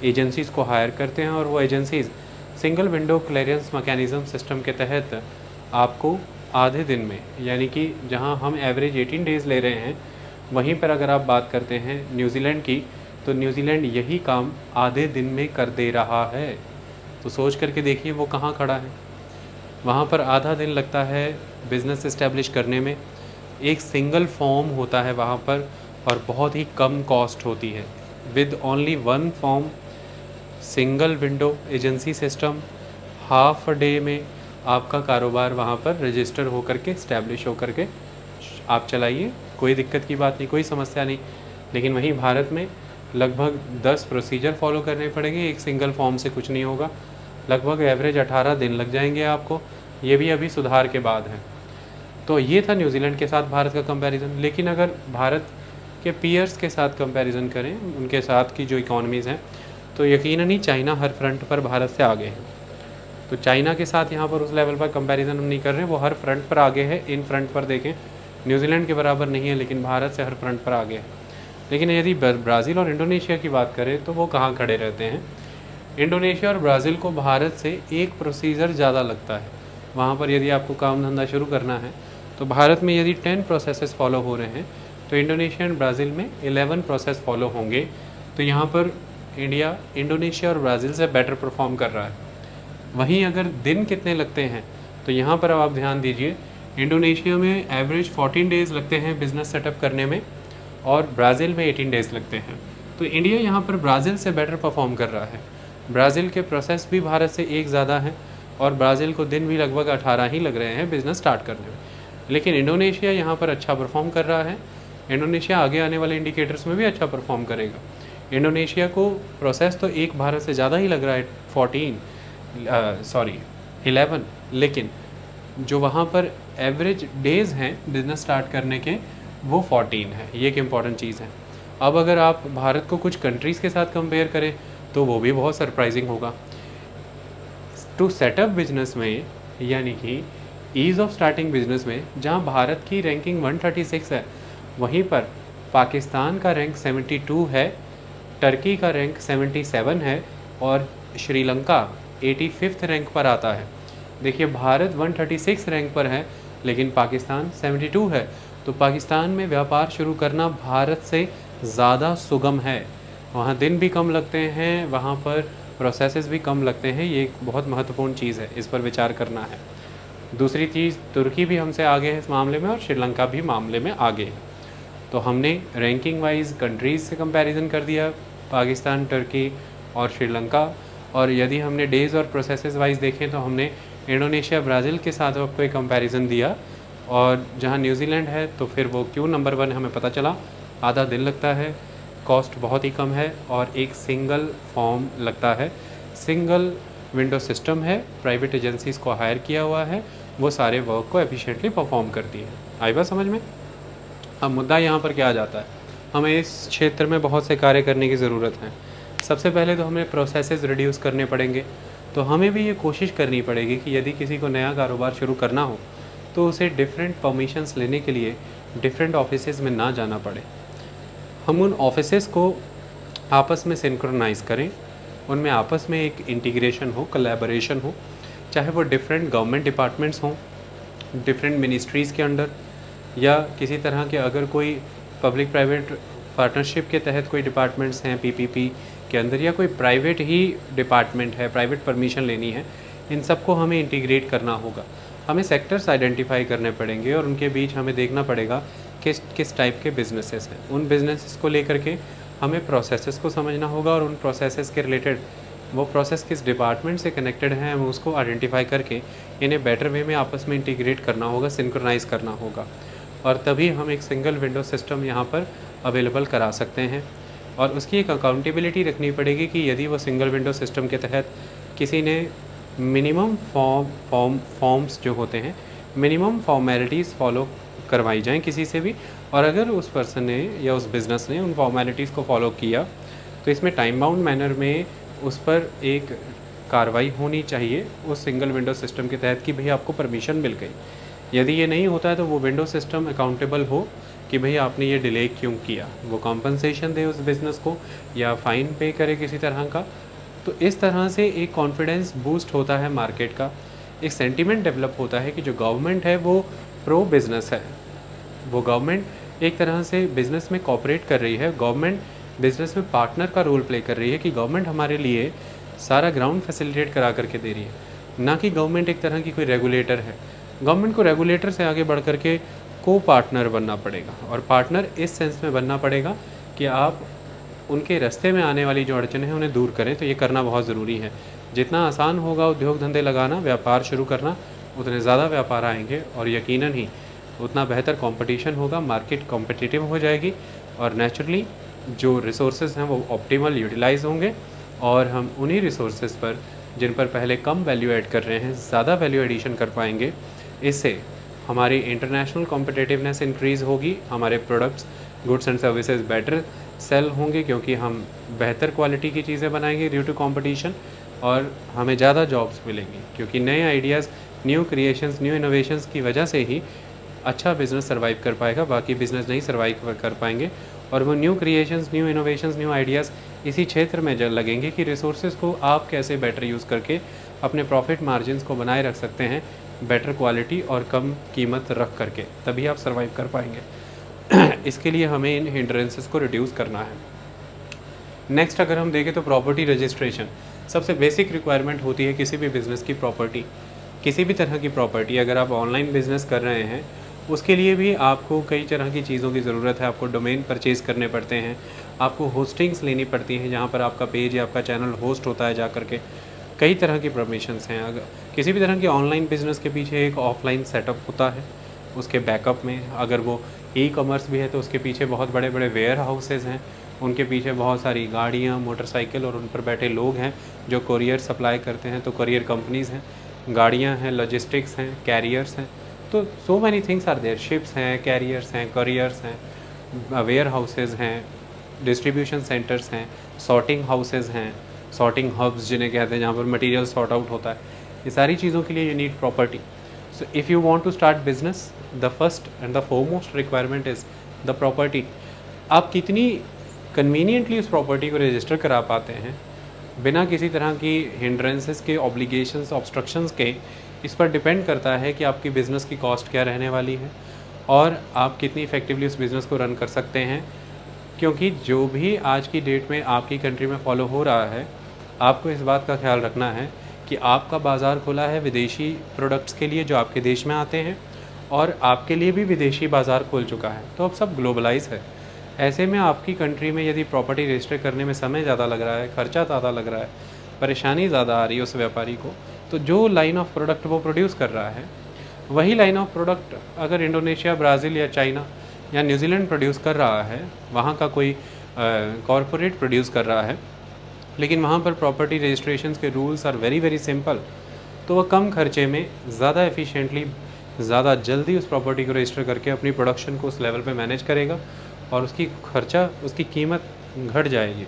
एजेंसीज़ को हायर करते हैं, और वो agencies single window clearance mechanism system के तहत आपको आधे दिन में, यानी कि जहां हम एवरेज 18 डेज़ ले रहे हैं, वहीं पर अगर आप बात करते हैं न्यूजीलैंड की, तो न्यूजीलैंड यही काम आधे दिन में कर दे रहा है। तो सोच करके देखिए वो कहाँ खड़ा है। वहाँ पर आधा दिन लगता है बिज़नेस इस्टेब्लिश करने में, एक सिंगल फॉर्म होता है वहाँ पर, और बहुत ही कम कॉस्ट होती है। With only 1 form, single window agency system, half a day में आपका कारोबार वहाँ पर रजिस्टर होकर के, इस्टेब्लिश होकर के आप चलाइए, कोई दिक्कत की बात नहीं, कोई समस्या नहीं। लेकिन वहीं भारत में लगभग 10 प्रोसीजर फॉलो करने पड़ेंगे, एक सिंगल फॉर्म से कुछ नहीं होगा। लगभग एवरेज 18 दिन लग जाएंगे आपको, ये भी अभी सुधार के बाद है। तो ये था न्यूजीलैंड के साथ भारत का कंपैरिजन। लेकिन अगर भारत के पीयर्स के साथ कंपैरिजन करें, उनके साथ की जो इकॉनमीज़ हैं, तो यकीनन ही चाइना हर फ्रंट पर भारत से आगे है। तो चाइना के साथ यहाँ पर उस लेवल पर कंपैरिजन हम नहीं कर रहे हैं, वो हर फ्रंट पर आगे है। इन फ्रंट पर देखें, न्यूजीलैंड के बराबर नहीं है, लेकिन भारत से हर फ्रंट पर आगे है। लेकिन यदि ब्राज़ील और इंडोनेशिया की बात करें, तो वो कहाँ खड़े रहते हैं। इंडोनेशिया और ब्राज़ील को भारत से एक प्रोसीजर ज़्यादा लगता है। वहाँ पर यदि आपको काम धंधा शुरू करना है, तो भारत में यदि 10 प्रोसेसेस फॉलो हो रहे हैं, तो इंडोनेशिया एंड ब्राज़ील में 11 प्रोसेस फॉलो होंगे। तो यहाँ पर इंडिया इंडोनेशिया और ब्राज़ील से बेटर परफॉर्म कर रहा है। वहीं अगर दिन कितने लगते हैं, तो यहाँ पर अब आप ध्यान दीजिए, इंडोनेशिया में एवरेज 14 डेज़ लगते हैं बिज़नेस सेटअप करने में, और ब्राज़ील में 18 डेज़ लगते हैं। तो इंडिया यहाँ पर ब्राज़ील से बेटर परफॉर्म कर रहा है। ब्राज़ील के प्रोसेस भी भारत से एक ज़्यादा है, और ब्राज़ील को दिन भी लगभग 18 ही लग रहे हैं बिज़नेस स्टार्ट करने में। लेकिन इंडोनेशिया यहाँ पर अच्छा परफॉर्म कर रहा है। इंडोनेशिया आगे आने वाले इंडिकेटर्स में भी अच्छा परफॉर्म करेगा। इंडोनेशिया को प्रोसेस तो एक भारत से ज़्यादा ही लग रहा है, 11, लेकिन जो वहाँ पर एवरेज डेज़ हैं बिज़नेस स्टार्ट करने के वो 14 है। ये एक इम्पॉर्टेंट चीज़ है। अब अगर आप भारत को कुछ कंट्रीज़ के साथ कंपेयर करें तो वो भी बहुत सरप्राइजिंग होगा। टू सेटअप बिजनेस में, यानी कि ईज़ ऑफ स्टार्टिंग बिजनेस में, जहां भारत की रैंकिंग 136 है, वहीं पर पाकिस्तान का रैंक 72 है, टर्की का रैंक 77 है और श्रीलंका 85th रैंक पर आता है। देखिए, भारत 136 रैंक पर है लेकिन पाकिस्तान 72 है, तो पाकिस्तान में व्यापार शुरू करना भारत से ज़्यादा सुगम है। वहाँ दिन भी कम लगते हैं, वहाँ पर प्रोसेसेस भी कम लगते हैं। ये एक बहुत महत्वपूर्ण चीज़ है, इस पर विचार करना है। दूसरी चीज़, तुर्की भी हमसे आगे है इस मामले में और श्रीलंका भी मामले में आगे है। तो हमने रैंकिंग वाइज कंट्रीज़ से कंपैरिजन कर दिया, पाकिस्तान, टर्की और श्रीलंका। और यदि हमने डेज़ और प्रोसेसेस वाइज देखें तो हमने इंडोनेशिया, ब्राज़ील के साथ आपको एक कंपैरिजन दिया, और जहां न्यूजीलैंड है तो फिर वो क्यों नंबर 1 हमें पता चला। आधा दिन लगता है, कॉस्ट बहुत ही कम है और एक सिंगल फॉर्म लगता है, सिंगल विंडो सिस्टम है, प्राइवेट एजेंसीज़ को हायर किया हुआ है, वो सारे वर्क को एफिशिएंटली परफॉर्म करती है। आई बात समझ में? अब मुद्दा यहाँ पर क्या आ जाता है, हमें इस क्षेत्र में बहुत से कार्य करने की ज़रूरत है। सबसे पहले तो हमें प्रोसेसेस रिड्यूस करने पड़ेंगे। तो हमें भी ये कोशिश करनी पड़ेगी कि यदि किसी को नया कारोबार शुरू करना हो तो उसे डिफरेंट परमिशंस लेने के लिए डिफरेंट ऑफिसेज़ में ना जाना पड़े। हम उन ऑफिसेज़ को आपस में सिंक्रोनाइज़ करें, उनमें आपस में एक इंटीग्रेशन हो, कोलैबोरेशन हो, चाहे वो डिफरेंट गवर्नमेंट डिपार्टमेंट्स हों, डिफरेंट मिनिस्ट्रीज़ के अंडर, या किसी तरह के अगर कोई पब्लिक प्राइवेट पार्टनरशिप के तहत कोई डिपार्टमेंट्स हैं पीपीपी के अंदर, या कोई प्राइवेट ही डिपार्टमेंट है, प्राइवेट परमिशन लेनी है, इन सबको हमें इंटीग्रेट करना होगा। हमें सेक्टर्स आइडेंटिफाई करने पड़ेंगे और उनके बीच हमें देखना पड़ेगा किस किस टाइप के बिजनेसेस हैं। उन बिजनेसेस को लेकर के हमें प्रोसेसेस को समझना होगा और उन प्रोसेसेस के रिलेटेड वो प्रोसेस किस डिपार्टमेंट से कनेक्टेड हैं, हमें उसको आइडेंटिफाई करके इन्हें बेटर वे में आपस में इंटीग्रेट करना होगा, सिंक्रोनाइज़ करना होगा, और तभी हम एक सिंगल विंडो सिस्टम यहाँ पर अवेलेबल करा सकते हैं। और उसकी एक अकाउंटेबिलिटी रखनी पड़ेगी कि यदि वो सिंगल विंडो सिस्टम के तहत किसी ने मिनिमम फॉर्म्स जो होते हैं, मिनिमम फॉर्मेलिटीज़ फॉलो करवाई जाएं किसी से भी, और अगर उस पर्सन ने या उस बिज़नेस ने उन फॉर्मेलिटीज़ को फॉलो किया तो इसमें टाइम बाउंड मैनर में उस पर एक कार्रवाई होनी चाहिए उस सिंगल विंडो सिस्टम के तहत कि भई आपको परमिशन मिल गई। यदि ये नहीं होता है तो वो विंडो सिस्टम अकाउंटेबल हो कि भई आपने ये डिले क्यों किया, वो कॉम्पनसेशन दे उस बिज़नेस को या फ़ाइन पे करे किसी तरह का। तो इस तरह से एक कॉन्फिडेंस बूस्ट होता है मार्केट का, एक सेंटीमेंट डेवलप होता है कि जो गवर्नमेंट है वो प्रो बिज़नेस है, वो गवर्नमेंट एक तरह से बिज़नेस में कोऑपरेट कर रही है, गवर्नमेंट बिज़नेस में पार्टनर का रोल प्ले कर रही है कि गवर्नमेंट हमारे लिए सारा ग्राउंड फैसिलिटेट करा करके दे रही है, ना कि गवर्नमेंट एक तरह की कोई रेगुलेटर है। गवर्नमेंट को रेगुलेटर से आगे बढ़ करके को पार्टनर बनना पड़ेगा, और पार्टनर इस सेंस में बनना पड़ेगा कि आप उनके रास्ते में आने वाली जो अड़चनें हैं उन्हें दूर करें। तो ये करना बहुत ज़रूरी है। जितना आसान होगा उद्योग धंधे लगाना, व्यापार शुरू करना, उतने ज़्यादा व्यापार आएंगे और यकीनन ही उतना बेहतर कंपटीशन होगा, मार्केट कॉम्पिटिटिव हो जाएगी और नेचुरली जो रिसोर्सेज हैं वो ऑप्टिमल यूटिलाइज होंगे, और हम उन्हीं रिसोर्सेज पर जिन पर पहले कम वैल्यू ऐड कर रहे हैं ज़्यादा वैल्यू एडिशन कर पाएंगे। इससे हमारी इंटरनेशनल कॉम्पिटिटिवनेस इंक्रीज़ होगी, हमारे products, goods and services better sell होंगे क्योंकि हम बेहतर क्वालिटी की चीज़ें बनाएंगे ड्यू टू कंपटीशन, और हमें ज़्यादा जॉब्स मिलेंगी क्योंकि नए ideas, new creations, new innovations की वजह से ही अच्छा बिज़नेस सर्वाइव कर पाएगा, बाकी बिज़नेस नहीं सर्वाइव कर पाएंगे। और वो new creations, new innovations, new ideas इसी क्षेत्र में जल लगेंगे कि रिसोर्सेज को आप कैसे बेटर यूज़ करके अपने प्रॉफिट मार्जिन्स को बनाए रख सकते हैं, बेटर क्वालिटी और कम कीमत रख करके, तभी आप सर्वाइव कर पाएंगे। इसके लिए हमें इन हिंड्रेंसेस को रिड्यूस करना है। नेक्स्ट अगर हम देखें तो प्रॉपर्टी रजिस्ट्रेशन सबसे बेसिक रिक्वायरमेंट होती है किसी भी बिज़नेस की। प्रॉपर्टी, किसी भी तरह की प्रॉपर्टी, अगर आप ऑनलाइन बिज़नेस कर रहे हैं उसके लिए भी आपको कई तरह की चीज़ों की ज़रूरत है। आपको डोमेन परचेज़ करने पड़ते हैं, आपको होस्टिंग्स लेनी पड़ती हैं जहाँ पर आपका पेज या आपका चैनल होस्ट होता है जा करके। कई तरह की परमिशंस हैं। अगर किसी भी तरह के ऑनलाइन बिज़नेस के पीछे एक ऑफलाइन सेटअप होता है, उसके बैकअप में अगर वो ई कॉमर्स भी है तो उसके पीछे बहुत बड़े बड़े वेयर हाउसेज़ हैं, उनके पीछे बहुत सारी गाड़ियाँ, मोटरसाइकिल और उन पर बैठे लोग हैं जो कोरियर सप्लाई करते हैं। तो कोरियर कंपनीज़ हैं, गाड़ियाँ हैं, लॉजिस्टिक्स हैं, कैरियर्स हैं, तो so many things are there, ships हैं, कैरियर्स हैं, करियर्स हैं, वेयर हाउसेज हैं, डिस्ट्रीब्यूशन सेंटर्स हैं, सॉर्टिंग हाउसेज हैं, सॉर्टिंग हब्स जिन्हें कहते हैं, जहाँ पर मटेरियल सॉर्ट आउट होता है। ये सारी चीज़ों के लिए you need property. So if you want to start business, the first and the foremost requirement is the property. आप कितनी कन्वीनियंटली उस प्रॉपर्टी को रजिस्टर करा पाते हैं बिना किसी तरह की हिंड्रेंसेस के, ऑब्लिगेशंस, ऑब्स्ट्रक्शंस के, इस पर डिपेंड करता है कि आपकी बिज़नेस की कॉस्ट क्या रहने वाली है और आप कितनी इफ़ेक्टिवली उस बिज़नेस को रन कर सकते हैं। क्योंकि जो भी आज की डेट में आपकी कंट्री में फॉलो हो रहा है, आपको इस बात का ख्याल रखना है कि आपका बाज़ार खुला है विदेशी प्रोडक्ट्स के लिए जो आपके देश में आते हैं, और आपके लिए भी विदेशी बाज़ार खुल चुका है। तो अब सब ग्लोबलाइज है। ऐसे में आपकी कंट्री में यदि प्रॉपर्टी रजिस्टर करने में समय ज़्यादा लग रहा है, खर्चा ज़्यादा लग रहा है, परेशानी ज़्यादा आ रही है उस व्यापारी को, तो जो लाइन ऑफ प्रोडक्ट वो प्रोड्यूस कर रहा है, वही लाइन ऑफ प्रोडक्ट अगर इंडोनेशिया, ब्राज़ील या चाइना या न्यूजीलैंड प्रोड्यूस कर रहा है, वहाँ का कोई कॉरपोरेट प्रोड्यूस कर रहा है, लेकिन वहाँ पर प्रॉपर्टी रजिस्ट्रेशन के rules are very very simple, तो वह कम खर्चे में ज़्यादा एफिशिएंटली, ज़्यादा जल्दी उस प्रॉपर्टी को रजिस्टर करके अपनी प्रोडक्शन को उस लेवल पे मैनेज करेगा और उसकी खर्चा, उसकी कीमत घट जाएगी,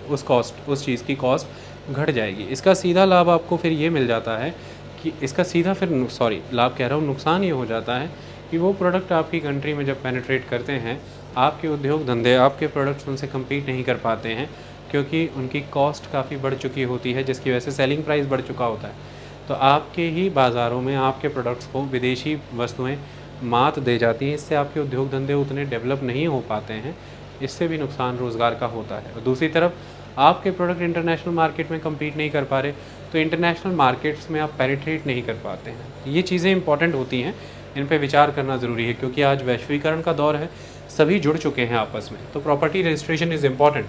उस चीज़ की कॉस्ट घट जाएगी। इसका सीधा लाभ आपको फिर ये मिल जाता है कि इसका सीधा फिर लाभ कह रहा हूँ, नुकसान ये हो जाता है कि वो प्रोडक्ट आपकी कंट्री में जब पेनिट्रेट करते हैं, आपके उद्योग धंधे, आपके प्रोडक्ट्स उनसे कम्पीट नहीं कर पाते हैं, क्योंकि उनकी कॉस्ट काफ़ी बढ़ चुकी होती है, जिसकी वजह से सेलिंग प्राइस बढ़ चुका होता है। तो आपके ही बाज़ारों में आपके प्रोडक्ट्स को विदेशी वस्तुएं मात दे जाती हैं, इससे आपके उद्योग धंधे उतने डेवलप नहीं हो पाते हैं, इससे भी नुकसान रोज़गार का होता है। और दूसरी तरफ आपके प्रोडक्ट इंटरनेशनल मार्केट में कम्पीट नहीं कर पा रहे, तो इंटरनेशनल मार्केट्स में आप पेनिट्रेट नहीं कर पाते हैं। ये चीज़ें इंपॉर्टेंट होती हैं, इन पे विचार करना ज़रूरी है, क्योंकि आज वैश्वीकरण का दौर है, सभी जुड़ चुके हैं आपस में, तो property registration is important.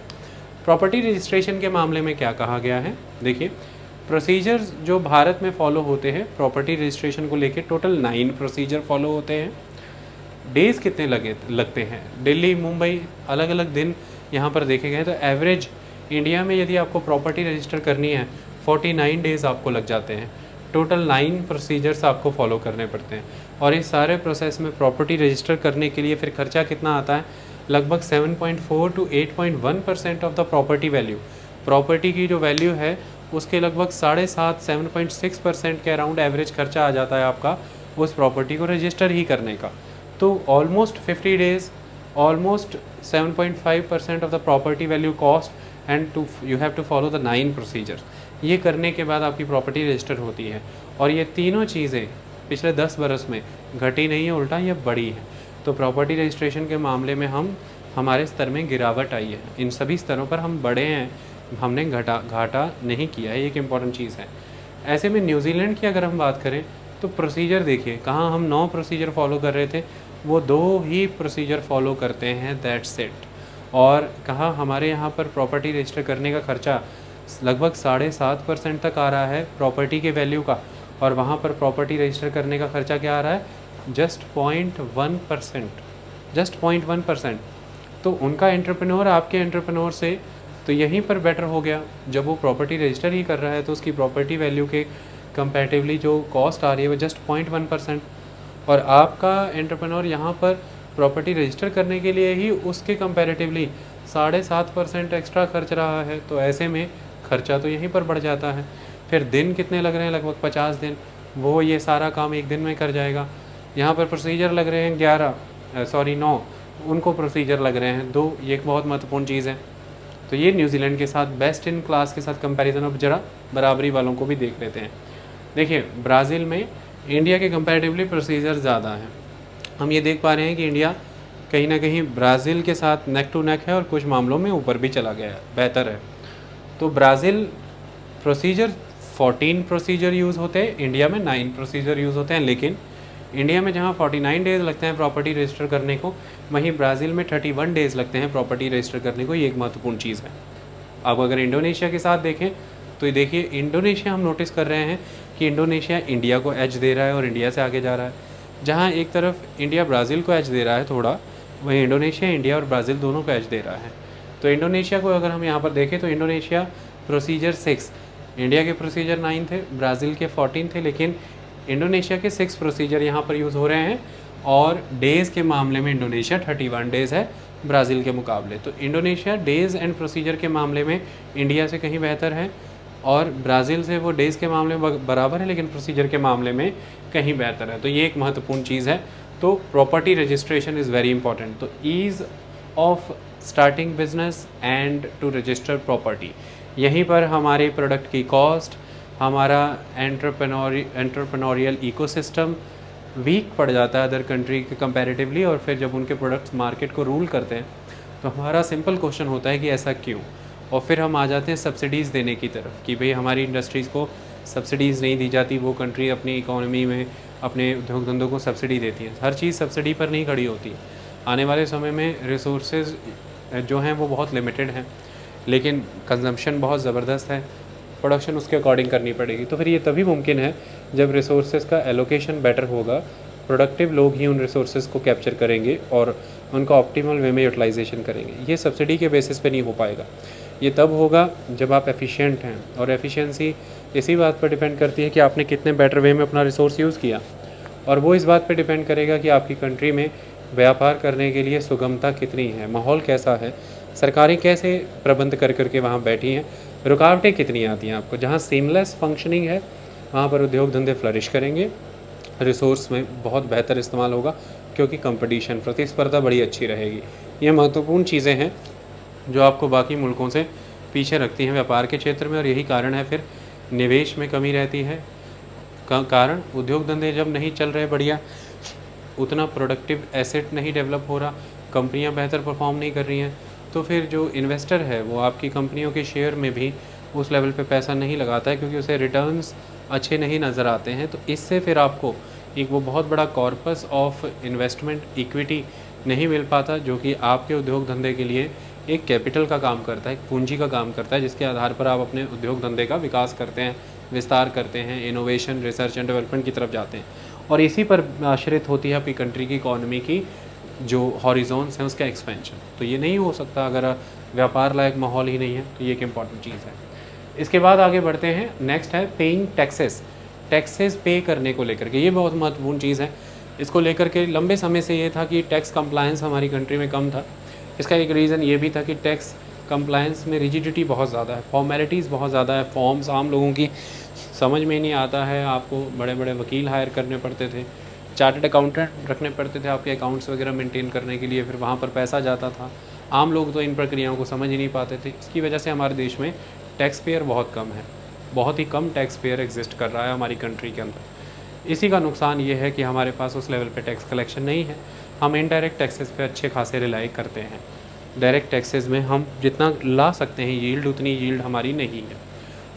Property registration के मामले में क्या कहा गया है, देखिए प्रोसीजर्स जो भारत में फॉलो होते हैं प्रॉपर्टी रजिस्ट्रेशन को लेके, टोटल 9 प्रोसीजर फॉलो होते हैं। डेज़ कितने लगते हैं, दिल्ली, मुंबई, अलग अलग दिन यहाँ पर देखे गए, तो एवरेज इंडिया में यदि आपको प्रॉपर्टी रजिस्टर करनी है 49 डेज़ आपको लग जाते हैं। टोटल 9 प्रोसीजर्स आपको फॉलो करने पड़ते हैं, और इस सारे प्रोसेस में प्रॉपर्टी रजिस्टर करने के लिए फिर खर्चा कितना आता है, लगभग 7.4 to 8.1% of the property value. Property की जो वैल्यू है उसके लगभग 7.6% के अराउंड एवरेज खर्चा आ जाता है आपका उस प्रॉपर्टी को रजिस्टर ही करने का। तो almost 50 days, almost 7.5% of the property value cost, and you have to follow the 9 procedures. ये करने के बाद आपकी प्रॉपर्टी रजिस्टर होती है, और ये तीनों चीज़ें पिछले 10 बरस में घटी नहीं है, उल्टा ये बढ़ी है। तो प्रॉपर्टी रजिस्ट्रेशन के मामले में हमारे स्तर में गिरावट आई है, इन सभी स्तरों पर हम बढ़े हैं, हमने घाटा नहीं किया है, एक इम्पॉर्टेंट चीज़ है। ऐसे में न्यूजीलैंड की अगर हम बात करें तो प्रोसीजर देखिए, कहाँ हम 9 प्रोसीजर फॉलो कर रहे थे, वो 2 ही प्रोसीजर फॉलो करते हैं, दैट्स इट। और कहाँ हमारे यहाँ पर प्रॉपर्टी रजिस्टर करने का खर्चा लगभग 7.5% तक आ रहा है प्रॉपर्टी के वैल्यू का, और वहाँ पर प्रॉपर्टी रजिस्टर करने का खर्चा क्या आ रहा है, जस्ट 0.1%। तो उनका एंटरप्रेन्योर आपके एंटरप्रेन्योर से तो यहीं पर बेटर हो गया, जब वो प्रॉपर्टी रजिस्टर ही कर रहा है तो उसकी प्रॉपर्टी वैल्यू के कंपैरेटिवली जो कॉस्ट आ रही है वो जस्ट 0.1%, और आपका एंटरप्रेन्योर यहाँ पर प्रॉपर्टी रजिस्टर करने के लिए ही उसके कंपैरेटिवली 7.5% एक्स्ट्रा खर्च रहा है। तो ऐसे में खर्चा तो यहीं पर बढ़ जाता है। फिर दिन कितने लग रहे हैं, लगभग 50 दिन, वो ये सारा काम एक दिन में कर जाएगा। यहाँ पर प्रोसीजर लग रहे हैं 9, उनको प्रोसीजर लग रहे हैं 2, ये एक बहुत महत्वपूर्ण चीज़ है। तो ये न्यूजीलैंड के साथ बेस्ट इन क्लास के साथ कंपैरिजन, अब जरा बराबरी वालों को भी देख लेते हैं। देखिए ब्राज़ील में इंडिया के कंपैरेटिवली प्रोसीजर ज़्यादा हैं। हम ये देख पा रहे हैं कि इंडिया कहीं ना कहीं ब्राज़ील के साथ नेक टू नेक है, और कुछ मामलों में ऊपर भी चला गया है, बेहतर है। तो ब्राज़ील प्रोसीजर 14 प्रोसीजर यूज़ होते हैं, इंडिया में 9 प्रोसीजर यूज़ होते हैं। लेकिन इंडिया में जहाँ 49 डेज़ लगते हैं प्रॉपर्टी रजिस्टर करने को, वहीं ब्राज़ील में 31 डेज़ लगते हैं प्रॉपर्टी रजिस्टर करने को। ये एक महत्वपूर्ण चीज़ है। अब अगर इंडोनेशिया के साथ देखें तो ये देखिए, इंडोनेशिया हम नोटिस कर रहे हैं कि इंडोनेशिया इंडिया को एज दे रहा है और इंडिया से आगे जा रहा है। जहाँ एक तरफ इंडिया ब्राज़ील को एज दे रहा है थोड़ा, वहीं इंडोनेशिया इंडिया और ब्राज़ील दोनों को एज दे रहा है। तो इंडोनेशिया को अगर हम यहाँ पर देखें तो इंडोनेशिया प्रोसीजर 6, इंडिया के प्रोसीजर 9 थे, ब्राज़ील के 14 थे, लेकिन इंडोनेशिया के 6 प्रोसीजर यहाँ पर यूज़ हो रहे हैं, और डेज़ के मामले में इंडोनेशिया 31 डेज़ है ब्राज़ील के मुकाबले। तो इंडोनेशिया डेज़ एंड प्रोसीजर के मामले में इंडिया से कहीं बेहतर है, और ब्राज़ील से वो डेज़ के मामले में बराबर है लेकिन प्रोसीजर के मामले में कहीं बेहतर है। तो ये एक महत्वपूर्ण चीज़ है। तो property registration is very important. तो ease of starting business and to register property, यहीं पर हमारे प्रोडक्ट की कॉस्ट, हमारा एंटरप्रेन्योरियल इकोसिस्टम वीक पड़ जाता है अदर कंट्री के कंपैरेटिवली, और फिर जब उनके प्रोडक्ट्स मार्केट को रूल करते हैं तो हमारा सिंपल क्वेश्चन होता है कि ऐसा क्यों। और फिर हम आ जाते हैं सब्सिडीज़ देने की तरफ कि भाई हमारी इंडस्ट्रीज़ को सब्सिडीज़ नहीं दी जाती, वो कंट्री अपनी इकोनॉमी में अपने उद्योग धंधों को सब्सिडी देती है। हर चीज़ सब्सिडी पर नहीं खड़ी होती। आने वाले समय में रिसोर्सेज जो हैं वो बहुत लिमिटेड हैं, लेकिन कंजम्पशन बहुत ज़बरदस्त है, प्रोडक्शन उसके अकॉर्डिंग करनी पड़ेगी। तो फिर ये तभी मुमकिन है जब रिसोर्सेज का एलोकेशन बेटर होगा, प्रोडक्टिव लोग ही उन रिसोर्सेज को कैप्चर करेंगे और उनका ऑप्टिमल वे में यूटिलाइजेशन करेंगे। ये सब्सिडी के बेसिस पे नहीं हो पाएगा। ये तब होगा जब आप एफिशिएंट हैं, और एफिशिएंसी इसी बात पर डिपेंड करती है कि आपने कितने बेटर वे में अपना रिसोर्स यूज़ किया, और वो इस बात पर डिपेंड करेगा कि आपकी कंट्री में व्यापार करने के लिए सुगमता कितनी है, माहौल कैसा है, सरकारें कैसे प्रबंध कर करके वहाँ बैठी हैं, रुकावटें कितनी आती हैं आपको। जहाँ सीमलेस फंक्शनिंग है वहाँ पर उद्योग धंधे फ्लरिश करेंगे, रिसोर्स में बहुत बेहतर इस्तेमाल होगा, क्योंकि कंपटीशन, प्रतिस्पर्धा बड़ी अच्छी रहेगी। ये महत्वपूर्ण चीज़ें हैं जो आपको बाकी मुल्कों से पीछे रखती हैं व्यापार के क्षेत्र में, और यही कारण है फिर निवेश में कमी रहती है। कारण उद्योग धंधे जब नहीं चल रहे बढ़िया, उतना प्रोडक्टिव एसेट नहीं डेवलप हो रहा, कंपनियां बेहतर परफॉर्म नहीं कर रही हैं, तो फिर जो इन्वेस्टर है वो आपकी कंपनियों के शेयर में भी उस लेवल पे पैसा नहीं लगाता है, क्योंकि उसे रिटर्न्स अच्छे नहीं नज़र आते हैं। तो इससे फिर आपको एक वो बहुत बड़ा कॉर्पस ऑफ इन्वेस्टमेंट इक्विटी नहीं मिल पाता, जो कि आपके उद्योग धंधे के लिए एक कैपिटल का काम करता है, एक पूंजी का काम करता है, जिसके आधार पर आप अपने उद्योग धंधे का विकास करते हैं, विस्तार करते हैं, इनोवेशन, रिसर्च एंड डेवलपमेंट की तरफ जाते हैं। और इसी पर आश्रित होती है आपकी कंट्री की इकॉनमी की जो हॉरिजॉन्स हैं उसका एक्सपेंशन। तो ये नहीं हो सकता अगर व्यापार लायक माहौल ही नहीं है। तो ये एक इम्पॉर्टेंट चीज़ है। इसके बाद आगे बढ़ते हैं। नेक्स्ट है पेइंग टैक्सेस। टैक्सेस पे करने को लेकर के ये बहुत महत्वपूर्ण चीज़ है। इसको लेकर के लंबे समय से ये था कि टैक्स कंप्लायंस हमारी कंट्री में कम था। इसका एक रीज़न ये भी था कि टैक्स कंप्लायंस में रिजिडिटी बहुत ज़्यादा है, फॉर्मेलिटीज़ बहुत ज़्यादा है, फॉर्म्स आम लोगों की समझ में नहीं आता है, आपको बड़े बड़े वकील हायर करने पड़ते थे, चार्टर्ड अकाउंटेंट रखने पड़ते थे आपके अकाउंट्स वगैरह मेंटेन करने के लिए, फिर वहाँ पर पैसा जाता था। आम लोग तो इन प्रक्रियाओं को समझ ही नहीं पाते थे। इसकी वजह से हमारे देश में टैक्स पेयर बहुत कम है, बहुत ही कम टैक्स पेयर एग्जिस्ट कर रहा है हमारी कंट्री के अंदर। इसी का नुकसान ये है कि हमारे पास उस लेवल पे टैक्स कलेक्शन नहीं है। हम इनडायरेक्ट टैक्सेस पे अच्छे खासे रिलाई करते हैं। डायरेक्ट टैक्सेस में हम जितना ला सकते हैं यील्ड, उतनी यील्ड हमारी नहीं है।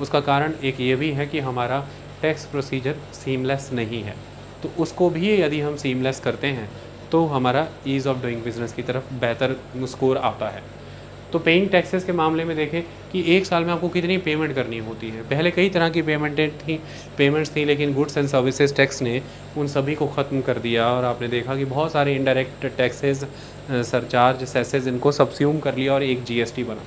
उसका कारण एक ये भी है कि हमारा टैक्स प्रोसीजर सीमलेस नहीं है। तो उसको भी यदि हम सीमलेस करते हैं तो हमारा ईज़ ऑफ डूइंग बिज़नेस की तरफ बेहतर स्कोर आता है। तो पेइंग टैक्सेस के मामले में देखें कि एक साल में आपको कितनी पेमेंट करनी होती है। पहले कई तरह की पेमेंट्स थी, लेकिन गुड्स एंड सर्विसेज टैक्स ने उन सभी को ख़त्म कर दिया, और आपने देखा कि बहुत सारे इनडायरेक्ट टैक्सेस, सरचार्ज, सेसेस, इनको सबस्यूम कर लिया और एक जीएसटी बना।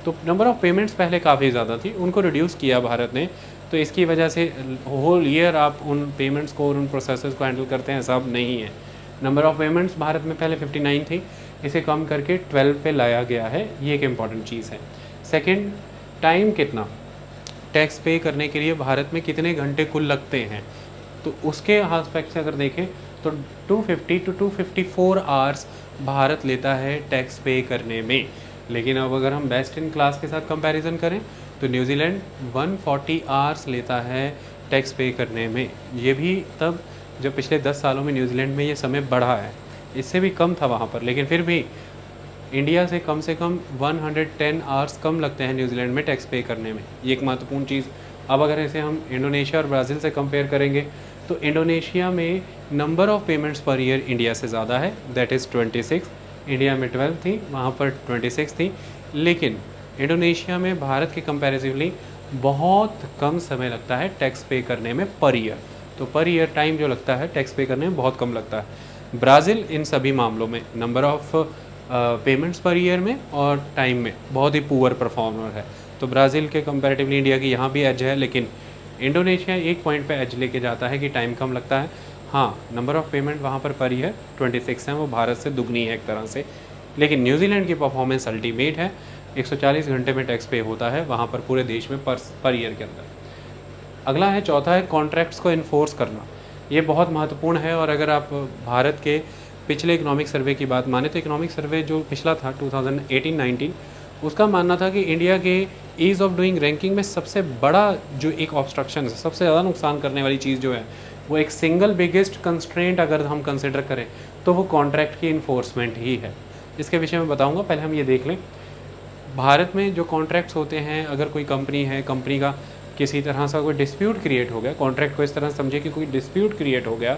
तो नंबर ऑफ़ पेमेंट्स पहले काफ़ी ज़्यादा थी, उनको रिड्यूस किया भारत ने। तो इसकी वजह से होल ईयर आप उन पेमेंट्स को और उन प्रोसेसेस को हैंडल करते हैं, ऐसा अब नहीं है। नंबर ऑफ़ पेमेंट्स भारत में पहले 59 थी, इसे कम करके 12 पे लाया गया है। ये एक इम्पॉर्टेंट चीज़ है। सेकंड, टाइम कितना, टैक्स पे करने के लिए भारत में कितने घंटे कुल लगते हैं, तो उसके आस्पेक्ट से अगर देखें तो 250 टू 254 आवर्स भारत लेता है टैक्स पे करने में। लेकिन अब अगर हम बेस्ट इन क्लास के साथ कंपैरिजन करें तो न्यूजीलैंड 140 आवर्स लेता है टैक्स पे करने में। ये भी तब जब पिछले 10 सालों में न्यूजीलैंड में ये समय बढ़ा है, इससे भी कम था वहाँ पर, लेकिन फिर भी इंडिया से कम 110 आवर्स कम लगते हैं न्यूजीलैंड में टैक्स पे करने में। ये एक महत्वपूर्ण चीज़। अब अगर इसे हम इंडोनेशिया और ब्राज़ील से कंपेयर करेंगे तो इंडोनेशिया में number of payments per year India से ज़्यादा है, दैट इज़ 26। इंडिया में 12 थी, वहाँ पर 26 थी। लेकिन इंडोनेशिया में भारत के कंपैरेटिवली बहुत कम समय लगता है टैक्स पे करने में पर ईयर। तो पर ईयर टाइम जो लगता है टैक्स पे करने में बहुत कम लगता है। ब्राज़ील इन सभी मामलों में number of payments per year में और टाइम में बहुत ही पुअर परफॉर्मर है। तो ब्राज़ील के कंपैरेटिवली इंडिया की यहाँ भी एज है, लेकिन इंडोनेशिया एक पॉइंट पे एज लेके जाता है कि टाइम कम लगता है। हाँ, नंबर ऑफ़ पेमेंट वहाँ पर ही है 26 है, वो भारत से दुगनी है एक तरह से। लेकिन न्यूज़ीलैंड की परफॉर्मेंस अल्टीमेट है, 140 घंटे में टैक्स पे होता है वहाँ पर पूरे देश में पर ईयर के अंदर। अगला है, चौथा है कॉन्ट्रैक्ट्स को इन्फोर्स करना। ये बहुत महत्वपूर्ण है। और अगर आप भारत के पिछले इकोनॉमिक सर्वे की बात माने तो इकोनॉमिक सर्वे जो पिछला था 2018-19, उसका मानना था कि इंडिया के ईज़ ऑफ डूइंग रैंकिंग में सबसे बड़ा जो एक ऑब्स्ट्रक्शन है, सबसे ज़्यादा नुकसान करने वाली चीज़ जो है, वो एक सिंगल बिगेस्ट कंस्ट्रेंट अगर हम कंसिडर करें तो वो कॉन्ट्रैक्ट की इन्फोर्समेंट ही है। इसके विषय में बताऊँगा, पहले हम ये देख लें। भारत में जो कॉन्ट्रैक्ट्स होते हैं, अगर कोई कंपनी है, कंपनी का किसी तरह से कोई डिस्प्यूट क्रिएट हो गया, कॉन्ट्रैक्ट को इस तरह समझे कि कोई डिस्प्यूट क्रिएट हो गया,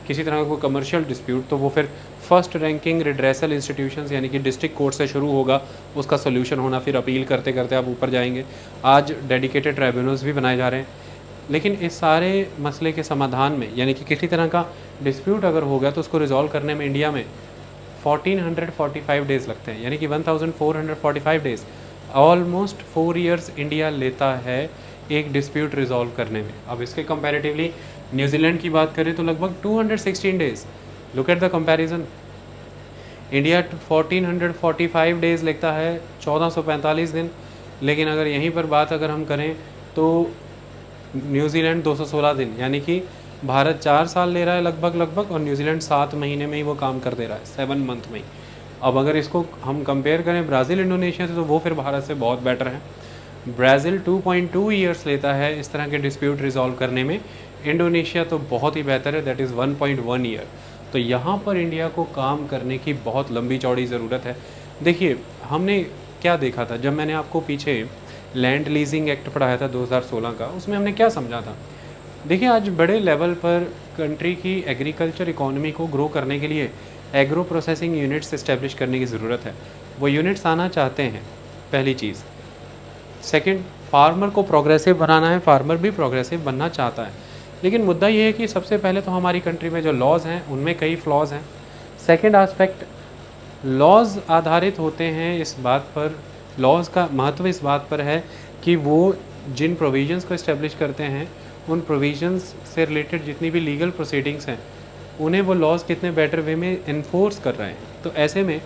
किसी तरह का कोई कमर्शियल डिस्प्यूट, तो वो फिर फर्स्ट रैंकिंग रिड्रेसल इंस्टीट्यूशंस यानी कि डिस्ट्रिक्ट कोर्ट से शुरू होगा उसका सोल्यूशन होना, फिर अपील करते करते आप ऊपर जाएंगे। आज डेडिकेटेड ट्राइब्यूनल्स भी बनाए जा रहे हैं। लेकिन इस सारे मसले के समाधान में, यानी कि किसी तरह का डिस्प्यूट अगर हो गया तो उसको रिजॉल्व करने में इंडिया में 1445 डेज़ लगते हैं, यानी कि 1445 डेज़, ऑलमोस्ट 4 ईयर्स इंडिया लेता है एक डिस्प्यूट रिजॉल्व करने में। अब इसके कंपैरेटिवली न्यूजीलैंड की बात करें तो लगभग 216 days. Look at the comparison. India 1445 days लगता है, 1445 दिन। लेकिन अगर यहीं पर बात अगर हम करें तो न्यूजीलैंड 216 दिन, यानी कि भारत 4 साल ले रहा है लगभग और न्यूजीलैंड 7 महीने में ही वो काम कर दे रहा है, 7 मंथ में ही। अब अगर इसको हम कंपेयर करें ब्राज़ील इंडोनेशिया से तो वो फिर भारत से बहुत बेटर है। ब्राज़ील 2.2 ईयर्स लेता है इस तरह के डिस्प्यूट रिजॉल्व करने में, इंडोनेशिया तो बहुत ही बेहतर है, दैट इज़ 1.1 ईयर। तो यहाँ पर इंडिया को काम करने की बहुत लंबी चौड़ी ज़रूरत है। देखिए, हमने क्या देखा था जब मैंने आपको पीछे लैंड लीजिंग एक्ट पढ़ाया था 2016 का, उसमें हमने क्या समझा था। देखिए, आज बड़े लेवल पर कंट्री की एग्रीकल्चर इकोनॉमी को ग्रो करने के लिए एग्रो प्रोसेसिंग यूनिट्स इस्टेब्लिश करने की ज़रूरत है। वो यूनिट्स आना चाहते हैं, पहली चीज़। सेकंड, फार्मर को प्रोग्रेसिव बनाना है, फार्मर भी प्रोग्रेसिव बनना चाहता है। लेकिन मुद्दा ये है कि सबसे पहले तो हमारी कंट्री में जो लॉज़ हैं उनमें कई फ्लॉज़ हैं। सेकंड एस्पेक्ट, लॉज़ आधारित होते हैं इस बात पर, लॉज़ का महत्व इस बात पर है कि वो जिन प्रोविजंस को इस्टेब्लिश करते हैं, उन प्रोविजंस से रिलेटेड जितनी भी लीगल प्रोसीडिंग्स हैं, उन्हें वो लॉज़ कितने बेटर वे में इन्फोर्स कर रहे हैं। तो ऐसे में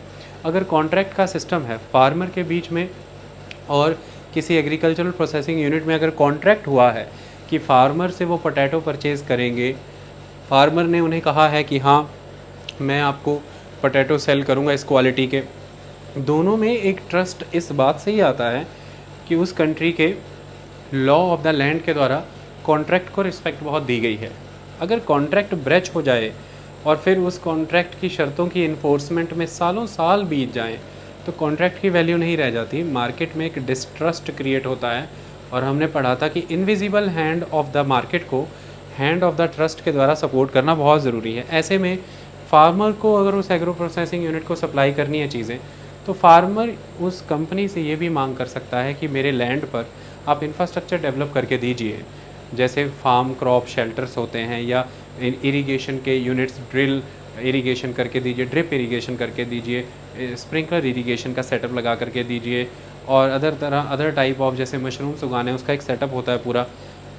अगर कॉन्ट्रैक्ट का सिस्टम है फार्मर के बीच में और किसी एग्रीकल्चरल प्रोसेसिंग यूनिट में, अगर कॉन्ट्रैक्ट हुआ है कि फार्मर से वो पोटैटो परचेज़ करेंगे, फार्मर ने उन्हें कहा है कि हाँ मैं आपको पोटैटो सेल करूँगा इस क्वालिटी के, दोनों में एक ट्रस्ट इस बात से ही आता है कि उस कंट्री के लॉ ऑफ द लैंड के द्वारा कॉन्ट्रैक्ट को रिस्पेक्ट बहुत दी गई है। अगर कॉन्ट्रैक्ट ब्रेच हो जाए और फिर उस कॉन्ट्रैक्ट की शर्तों की इन्फोर्समेंट में सालों साल बीत जाएं, तो कॉन्ट्रैक्ट की वैल्यू नहीं रह जाती, मार्केट में एक डिस्ट्रस्ट क्रिएट होता है। और हमने पढ़ा था कि invisible hand of the market को हैंड ऑफ द ट्रस्ट के द्वारा सपोर्ट करना बहुत ज़रूरी है। ऐसे में फार्मर को अगर उस एग्रो प्रोसेसिंग यूनिट को सप्लाई करनी है चीज़ें, तो फार्मर उस कंपनी से ये भी मांग कर सकता है कि मेरे लैंड पर आप इंफ्रास्ट्रक्चर डेवलप करके दीजिए, जैसे फार्म क्रॉप शेल्टर्स होते हैं, या इरिगेशन के यूनिट्स, ड्रिल इरिगेशन करके दीजिए, ड्रिप इरिगेशन करके दीजिए, स्प्रिंकलर इरिगेशन का सेटअप लगा करके दीजिए, और अदर टाइप ऑफ जैसे मशरूम्स उगाने उसका एक सेटअप होता है पूरा,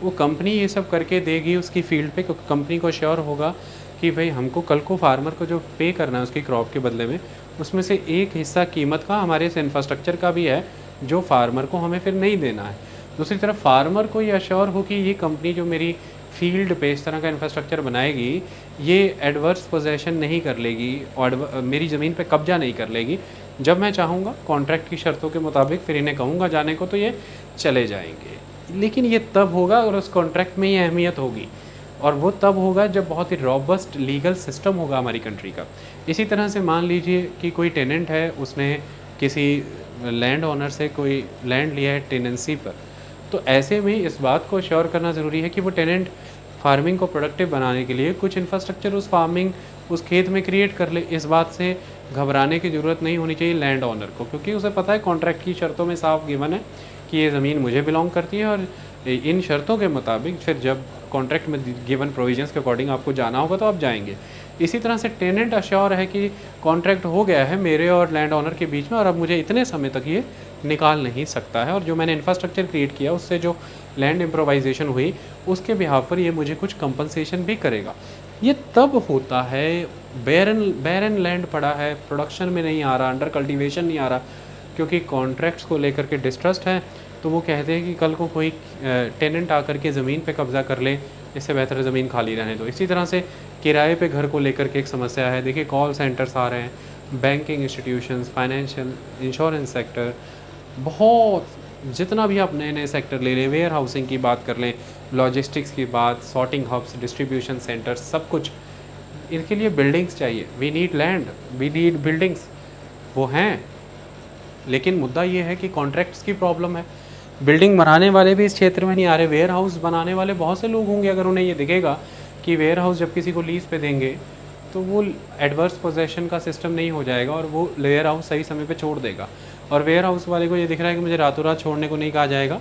वो कंपनी ये सब करके देगी उसकी फील्ड पे। कंपनी को श्योर होगा कि भाई हमको कल को फार्मर को जो पे करना है उसकी क्रॉप के बदले में, उसमें से एक हिस्सा कीमत का हमारे इस इंफ्रास्ट्रक्चर का भी है जो फार्मर को हमें फिर नहीं देना है। दूसरी तरफ फार्मर को ये अश्योर हो कि ये कंपनी जो मेरी फील्ड पे इस तरह का इंफ्रास्ट्रक्चर बनाएगी, ये एडवर्स पोजेशन नहीं कर लेगी और मेरी ज़मीन पे कब्जा नहीं कर लेगी। जब मैं चाहूँगा कॉन्ट्रैक्ट की शर्तों के मुताबिक फिर इन्हें कहूँगा जाने को तो ये चले जाएंगे। लेकिन ये तब होगा और उस कॉन्ट्रैक्ट में ये अहमियत होगी, और वो तब होगा जब बहुत ही रॉबस्ट लीगल सिस्टम होगा हमारी कंट्री का। इसी तरह से मान लीजिए कि कोई टेनेंट है, उसने किसी लैंड ओनर से कोई लैंड लिया है टेनेंसी पर, तो ऐसे में इस बात को श्योर करना ज़रूरी है कि वो टेनेंट फार्मिंग को प्रोडक्टिव बनाने के लिए कुछ इंफ्रास्ट्रक्चर उस खेत में क्रिएट कर ले। इस बात से घबराने की ज़रूरत नहीं होनी चाहिए लैंड ओनर को, क्योंकि उसे पता है कॉन्ट्रैक्ट की शर्तों में साफ गिवन है कि ये ज़मीन मुझे बिलोंग करती है, और इन शर्तों के मुताबिक फिर जब कॉन्ट्रैक्ट में गिवन प्रोविजंस के अकॉर्डिंग आपको जाना होगा तो आप जाएंगे। इसी तरह से टेनेंट अश्योर है कि कॉन्ट्रैक्ट हो गया है मेरे और लैंड ओनर के बीच में, और अब मुझे इतने समय तक ये निकाल नहीं सकता है, और जो मैंने इंफ्रास्ट्रक्चर क्रिएट किया उससे जो लैंड इम्प्रोवाइजेशन हुई उसके बिहाफ पर ये मुझे कुछ कंपनसेशन भी करेगा। ये तब होता है, बैरन बैरन लैंड पड़ा है, प्रोडक्शन में नहीं आ रहा, अंडर कल्टीवेशन नहीं आ रहा, क्योंकि कॉन्ट्रैक्ट्स को लेकर के डिस्ट्रस्ट है। तो वो कहते हैं कि कल को कोई टेनेंट आकर के ज़मीन पे कब्ज़ा कर ले, इससे बेहतर ज़मीन खाली रहने दो। इसी तरह से किराए पे घर को लेकर के एक समस्या है। देखिए कॉल सेंटर्स आ रहे हैं, banking institutions, financial, insurance sector, बहुत जितना भी आप नए नए सेक्टर ले लें, वेयर हाउसिंग की बात कर लें, लॉजिस्टिक्स की बात, सॉर्टिंग हब्स, डिस्ट्रीब्यूशन सेंटर्स, सब कुछ, इनके लिए बिल्डिंग्स चाहिए। We need land, we need buildings, वो हैं। लेकिन मुद्दा ये है कि कॉन्ट्रैक्ट्स की प्रॉब्लम है। बिल्डिंग बनाने वाले भी इस क्षेत्र में नहीं आ रहे। वेयर हाउस बनाने वाले बहुत से लोग होंगे, अगर उन्हें ये दिखेगा कि वेयर हाउस जब किसी को लीज़ पे देंगे तो वो एडवर्स पोजेशन का सिस्टम नहीं हो जाएगा और वो वेयर हाउस सही समय पे छोड़ देगा। और वेयर हाउस वाले को ये दिख रहा है कि मुझे रातों रात छोड़ने को नहीं कहा जाएगा,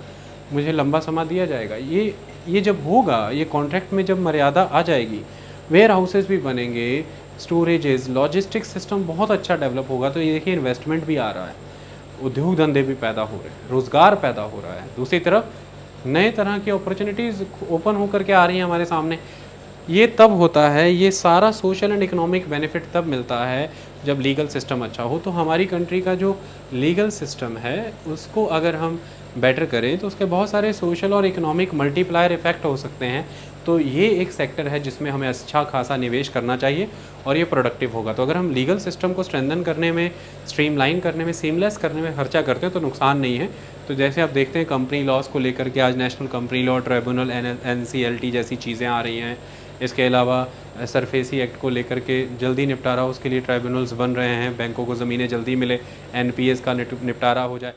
मुझे लंबा समय दिया जाएगा। ये जब होगा, ये कॉन्ट्रैक्ट में जब मर्यादा आ जाएगी, वेयर हाउसेस भी बनेंगे, स्टोरेजेस, लॉजिस्टिक्स सिस्टम बहुत अच्छा डेवलप होगा। तो ये देखिए इन्वेस्टमेंट भी आ रहा है, उद्योग धंधे भी पैदा हो रहे हैं, रोज़गार पैदा हो रहा है। दूसरी तरफ नए तरह की अपॉर्चुनिटीज़ ओपन होकर के आ रही हैं हमारे सामने। ये तब होता है, ये सारा सोशल एंड इकोनॉमिक बेनिफिट तब मिलता है जब लीगल सिस्टम अच्छा हो। तो हमारी कंट्री का जो लीगल सिस्टम है उसको अगर हम बेटर करें तो उसके बहुत सारे सोशल और इकोनॉमिक मल्टीप्लायर इफ़ेक्ट हो सकते हैं। तो ये एक सेक्टर है जिसमें हमें अच्छा खासा निवेश करना चाहिए और ये प्रोडक्टिव होगा। तो अगर हम लीगल सिस्टम को स्ट्रेंथन करने में, स्ट्रीमलाइन करने में, सीमलेस करने में खर्चा करते हैं तो नुकसान नहीं है। तो जैसे आप देखते हैं कंपनी लॉस को लेकर के आज national company law tribunal, NCLT जैसी चीज़ें आ रही हैं। इसके अलावा सरफेसी एक्ट को लेकर के जल्दी निपटारा, उसके लिए ट्राइब्यूनल्स बन रहे हैं, बैंकों को ज़मीनें जल्दी मिले, NPS का निपटारा हो जाए।